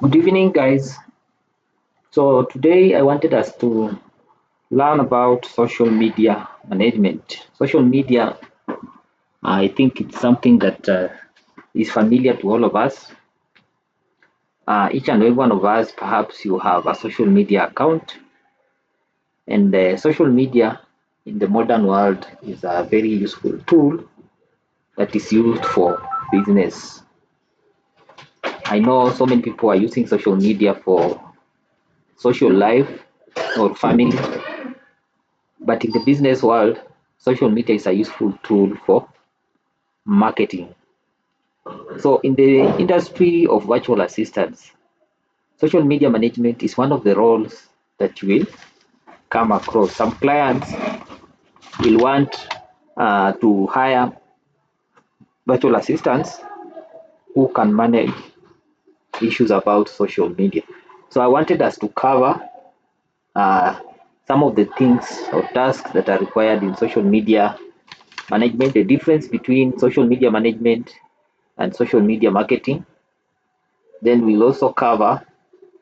Good evening, guys. So, today I wanted us to learn about social media management. Social media, I think it's something that is familiar to all of us. Each and every one of us, perhaps you have a social media account, and social media in the modern world is a very useful tool that is used for business. I know so many people are using social media for social life or family. But in the business world, social media is a useful tool for marketing. So, in the industry of virtual assistants, social media management is one of the roles that you will come across. Some clients will want to hire virtual assistants who can manage issues about social media. So, I wanted us to cover uh, some of the things or tasks that are required in social media management, the difference between social media management and social media marketing. Then we'll also cover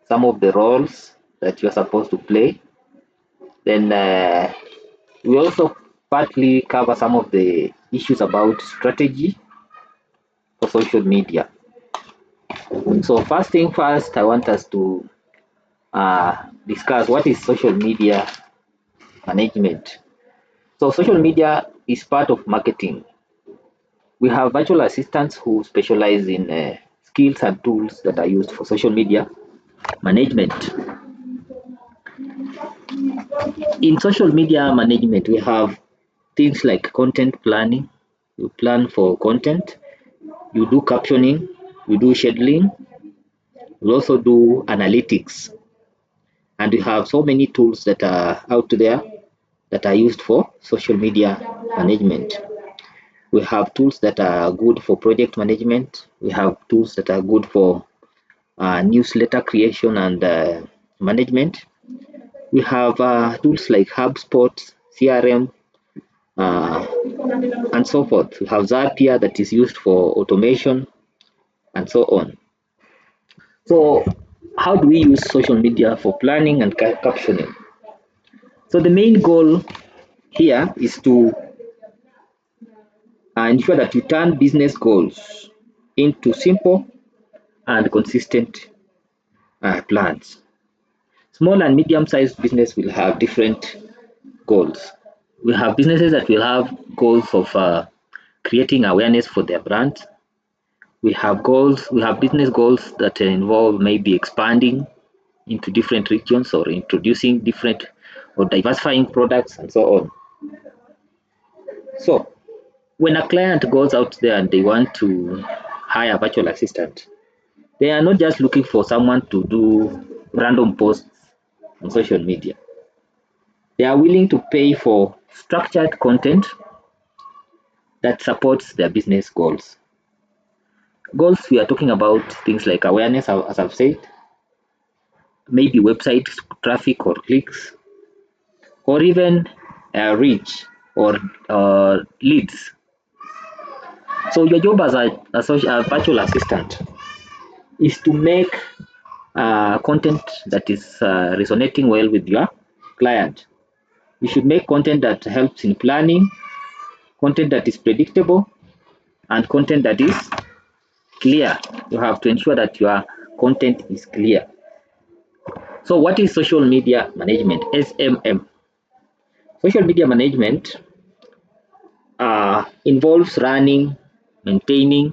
some of the roles that you're supposed to play. Then we also partly cover some of the issues about strategy for social media. So first thing first, I want us to discuss what is social media management. So social media is part of marketing. We have virtual assistants who specialize in skills and tools that are used for social media management. In social media management, we have things like content planning. You plan for content, you do captioning, you do scheduling, you also do analytics. And we have so many tools that are out there that are used for social media management. We have tools that are good for project management. We have tools that are good for newsletter creation and management. We have tools like HubSpot, CRM, uh, and so forth. We have Zapier that is used for automation and so on. So, how do we use social media for planning and captioning? So, the main goal here is to ensure that you turn business goals into simple and consistent plans. Small and medium sized business will have different goals. We have businesses that will have goals of creating awareness for their brand. We have business goals that involve maybe expanding into different regions or introducing different or diversifying products and so on. So when a client goes out there and they want to hire a virtual assistant, they are not just looking for someone to do random posts on social media. They are willing to pay for structured content that supports their business goals. Goals, we are talking about things like awareness, as I've said, maybe website traffic or clicks, or even reach or leads. So your job as a virtual assistant is to make content that is resonating well with your client. You should make content that helps in planning, content that is predictable, and content that is clear. You have to ensure that your content is clear. So, what is social media management? SMM. Social media management involves running, maintaining,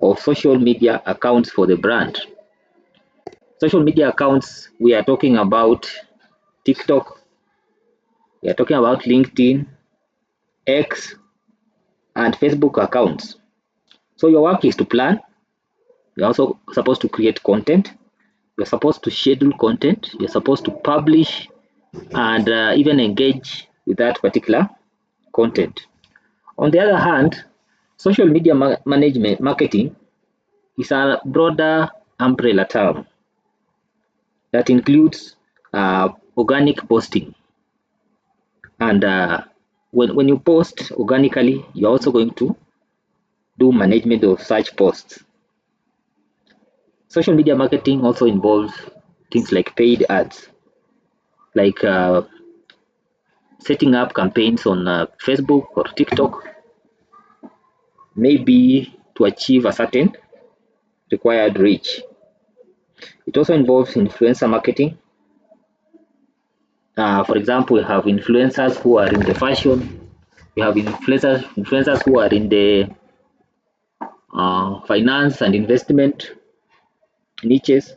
of social media accounts for the brand. Social media accounts, we are talking about TikTok, we are talking about LinkedIn, X, and Facebook accounts. So your work is to plan. You're also supposed to create content. You're supposed to schedule content. You're supposed to publish and even engage with that particular content. On the other hand, social media management marketing is a broader umbrella term that includes organic posting. And when you post organically, you're also going to do management of such posts. Social media marketing also involves things like paid ads, like setting up campaigns on Facebook or TikTok, maybe to achieve a certain required reach. It also involves influencer marketing. For example, we have influencers who are in the fashion. We have influencers who are in the finance and investment niches.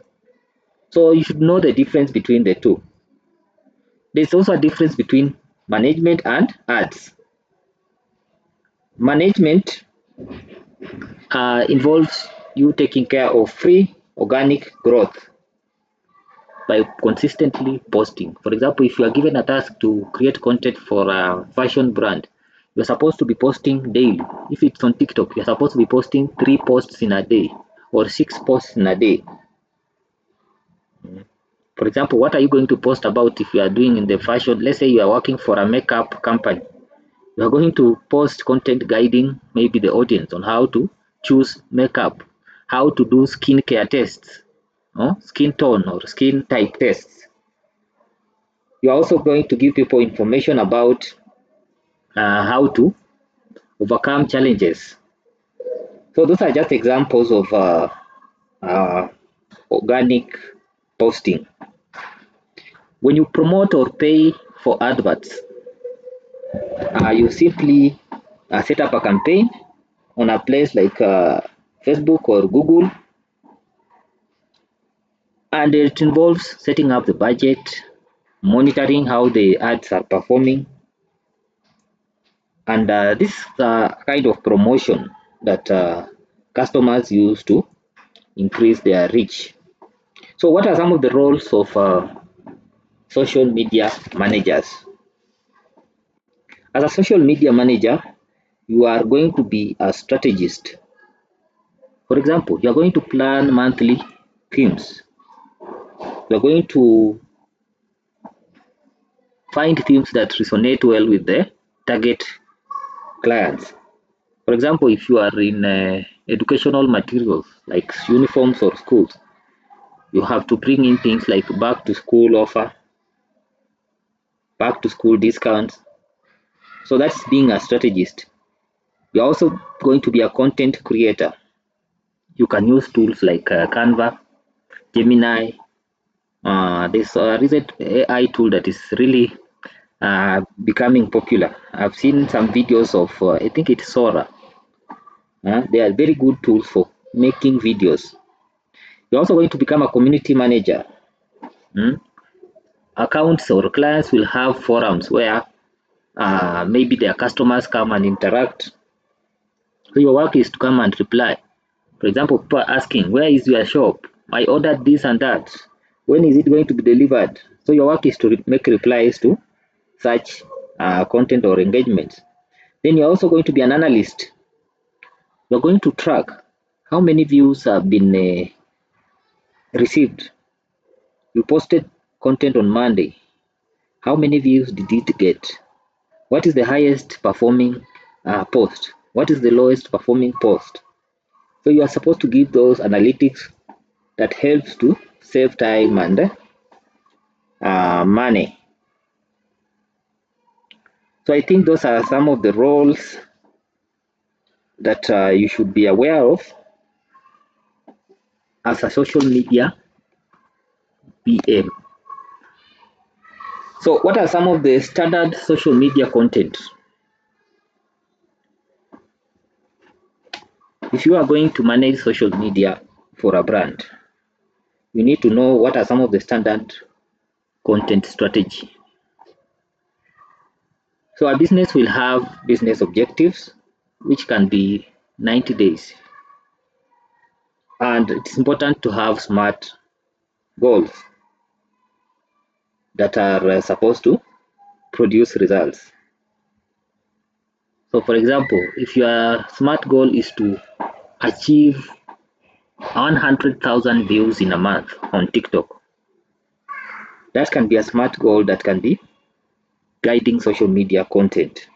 So you should know the difference between the two. There's also a difference between management and ads. Management involves you taking care of free organic growth by consistently posting. For example, if you are given a task to create content for a fashion brand, you're supposed to be posting daily. If it's on TikTok, you're supposed to be posting 3 posts in a day or 6 posts in a day. For example, what are you going to post about if you are doing in the fashion? Let's say you are working for a makeup company. You are going to post content guiding maybe the audience on how to choose makeup, how to do skincare tests, skin tone or skin type tests. You're also going to give people information about how to overcome challenges. So those are just examples of uh, organic posting. When you promote or pay for adverts, you simply set up a campaign on a place like Facebook or Google, and it involves setting up the budget, monitoring how the ads are performing, and this kind of promotion that customers use to increase their reach. So, what are some of the roles of social media managers? As a social media manager, you are going to be a strategist. For example, you are going to plan monthly themes. You are going to find themes that resonate well with the target clients. For example, if you are in educational materials like uniforms or schools, you have to bring in things like back to school offer, back to school discounts. So that's being a strategist. You're also going to be a content creator. You can use tools like Canva, Gemini. This recent AI tool that is really becoming popular. I've seen some videos of, I think it's Sora. They are very good tools for making videos. You're also going to become a community manager. Mm? Accounts or clients will have forums where maybe their customers come and interact. So your work is to come and reply. For example, people are asking, where is your shop? I ordered this and that. When is it going to be delivered? So your work is to make replies to such content or engagements. Then you're also going to be an analyst. You're going to track how many views have been received. You posted content on Monday. How many views did it get? What is the highest performing post? What is the lowest performing post? So you are supposed to give those analytics that helps to save time and money. So I think those are some of the roles that you should be aware of as a social media PM. So what are some of the standard social media content? If you are going to manage social media for a brand, you need to know what are some of the standard content strategy. So a business will have business objectives, which can be 90 days. And it's important to have SMART goals that are supposed to produce results. So for example, if your SMART goal is to achieve 100,000 views in a month on TikTok, that can be a SMART goal that can be guiding social media content.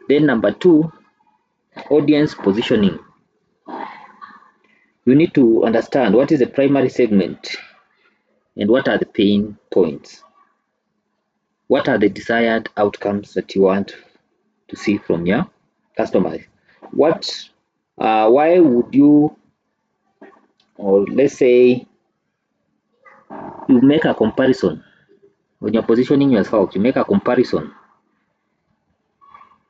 Then number two, audience positioning. You need to understand what is the primary segment and what are the pain points. What are the desired outcomes that you want to see from your customers? Why would you, or let's say you make a comparison when you're positioning yourself, you make a comparison.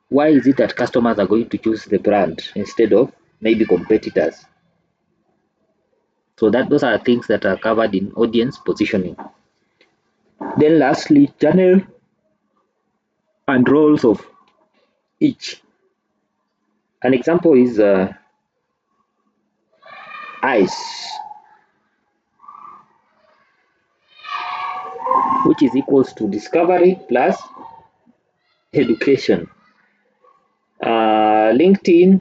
Why is it that customers are going to choose the brand instead of maybe competitors? So that those are things that are covered in audience positioning. Then lastly, channel and roles of each. An example is ICE, which is equals to discovery plus education. LinkedIn,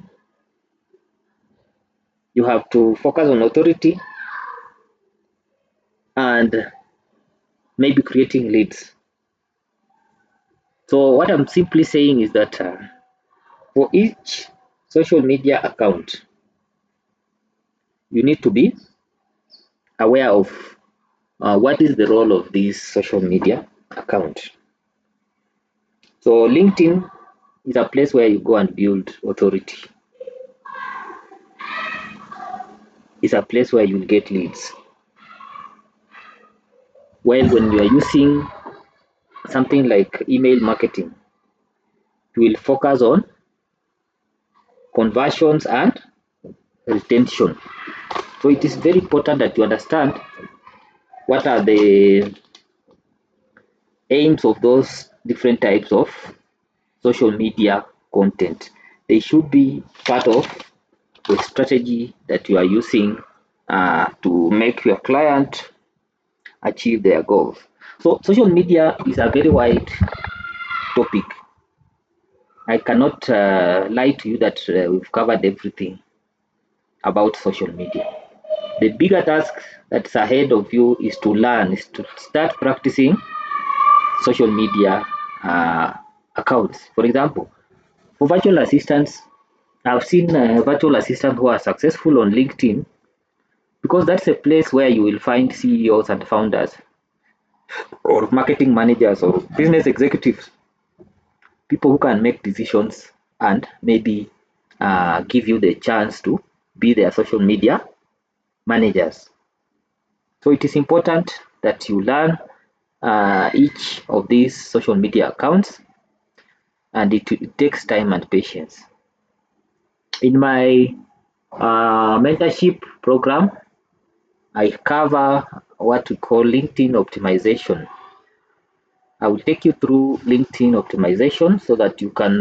you have to focus on authority and maybe creating leads. So what I'm simply saying is that for each social media account, you need to be aware of what is the role of this social media account. So LinkedIn is a place where you go and build authority. It's a place where you get leads. While when you are using something like email marketing, you will focus on conversions and retention. So it is very important that you understand what are the aims of those different types of social media content. They should be part of the strategy that you are using to make your client achieve their goals. So social media is a very wide topic. I cannot lie to you that we've covered everything about social media. The bigger task that's ahead of you is to learn, is to start practicing social media accounts. For example, for virtual assistants, I've seen virtual assistants who are successful on LinkedIn because that's a place where you will find CEOs and founders or marketing managers or business executives, people who can make decisions and maybe give you the chance to be their social media managers. So it is important that you learn each of these social media accounts, and it takes time and patience. In my mentorship program, I cover what we call LinkedIn optimization. I will take you through LinkedIn optimization so that you can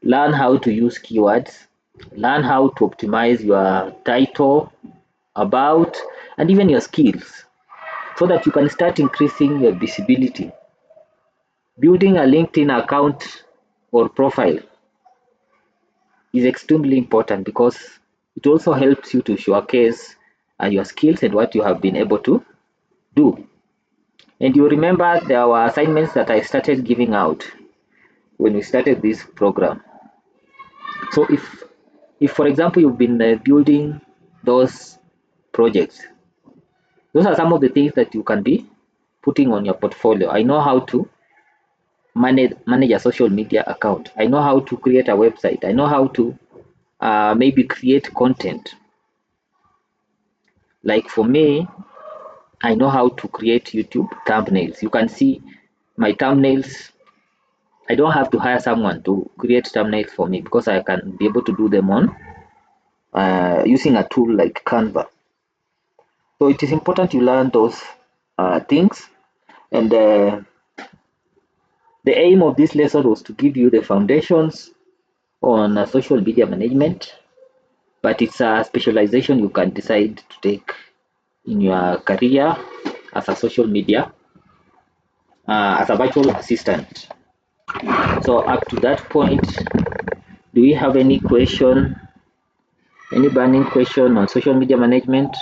learn how to use keywords, learn how to optimize your title, about, and even your skills so that you can start increasing your visibility. Building a LinkedIn account or profile is extremely important because it also helps you to showcase your skills and what you have been able to do. And you remember there were assignments that I started giving out when we started this program. So if for example you've been building those projects, those are some of the things that you can be putting on your portfolio. I know how to manage a social media account. I know how to create a website. I know how to maybe create content. Like for me, I know how to create YouTube thumbnails. You can see my thumbnails. I don't have to hire someone to create thumbnails for me because I can be able to do them on using a tool like Canva. So it is important you learn those things. And the aim of this lesson was to give you the foundations on social media management, but it's a specialization you can decide to take in your career as a social media, as a virtual assistant. So up to that point, do we have any question, any burning question on social media management?